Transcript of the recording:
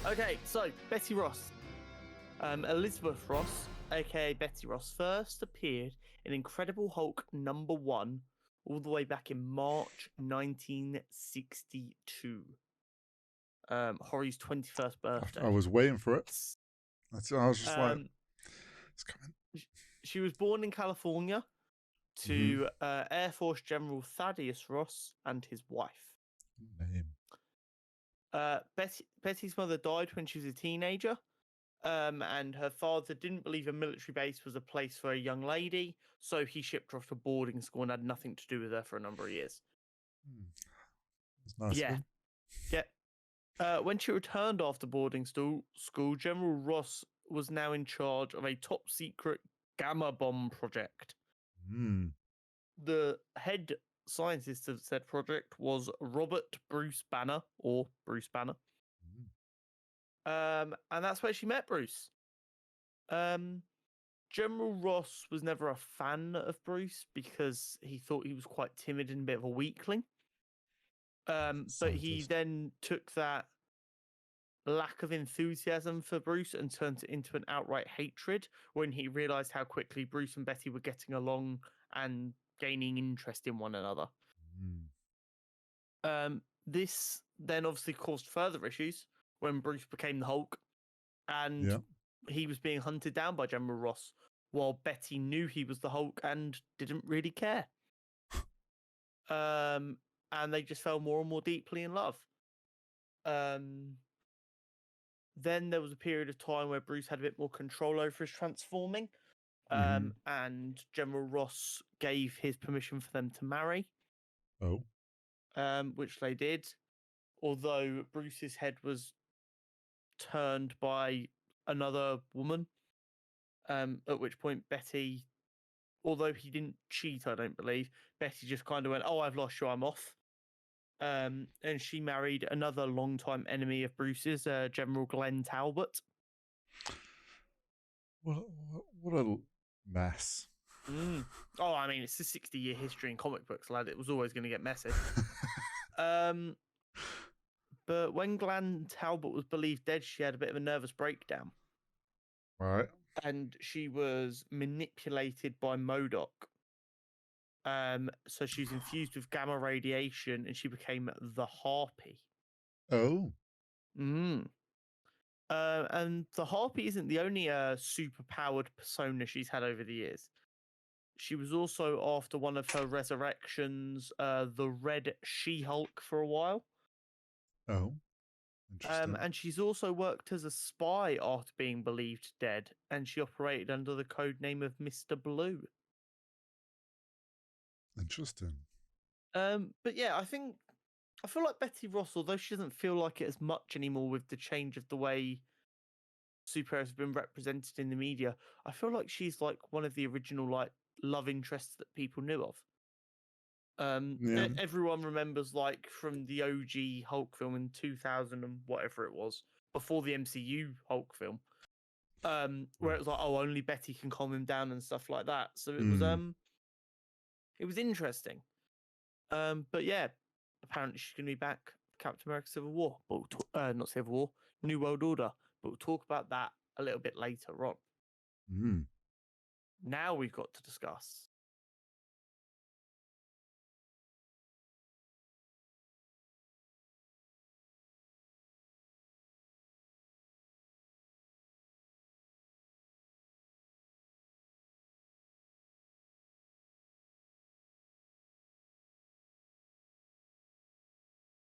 Okay, so Betty Ross. Elizabeth Ross, aka Betty Ross, first appeared in Incredible Hulk #1 all the way back in March 1962. Horry's 21st birthday. I was waiting for it. I was just like, it's coming. She was born in California to Air Force General Thaddeus Ross and his wife. Name. Betty's mother died when she was a teenager. And her father didn't believe a military base was a place for a young lady, so he shipped her off to boarding school and had nothing to do with her for a number of years. That's nice. Yeah. When she returned after boarding school, General Ross was now in charge of a top secret gamma bomb project. The head scientist of said project was Robert Bruce Banner, or Bruce Banner. And that's where she met Bruce. General Ross was never a fan of Bruce because he thought he was quite timid and a bit of a weakling. But he then took that lack of enthusiasm for Bruce and turned it into an outright hatred when he realized how quickly Bruce and Betty were getting along and gaining interest in one another. This then obviously caused further issues when Bruce became the Hulk, and he was being hunted down by General Ross, while Betty knew he was the Hulk and didn't really care. And they just fell more and more deeply in love. Then there was a period of time where Bruce had a bit more control over his transforming, and General Ross gave his permission for them to marry. Which they did, although Bruce's head was turned by another woman, at which point Betty, although he didn't cheat, I don't believe, Betty just kind of went, "Oh, I've lost you, I'm off." And she married another longtime enemy of Bruce's, General Glenn Talbot. What a mess. Oh, I mean, it's a 60-year history in comic books, lad. It was always going to get messy. But when Glenn Talbot was believed dead, she had a bit of a nervous breakdown. Right. And she was manipulated by MODOK. So she was infused with gamma radiation and she became the Harpy. And the Harpy isn't the only super-powered persona she's had over the years. She was also, after one of her resurrections, the Red She-Hulk for a while. Interesting. And she's also worked as a spy after being believed dead, and she operated under the code name of Mr. Blue. Interesting. But yeah, I feel like Betty Ross, although she doesn't feel like it as much anymore with the change of the way superheroes have been represented in the media, I feel like she's like one of the original like love interests that people knew of. Everyone remembers, like, from the OG Hulk film in 2000 and whatever it was, before the MCU Hulk film, where it was like, oh, only Betty can calm him down and stuff like that. So it was interesting. But yeah, apparently she's going to be back for Captain America Civil War, but not Civil War, New World Order. But we'll talk about that a little bit later on. Now we've got to discuss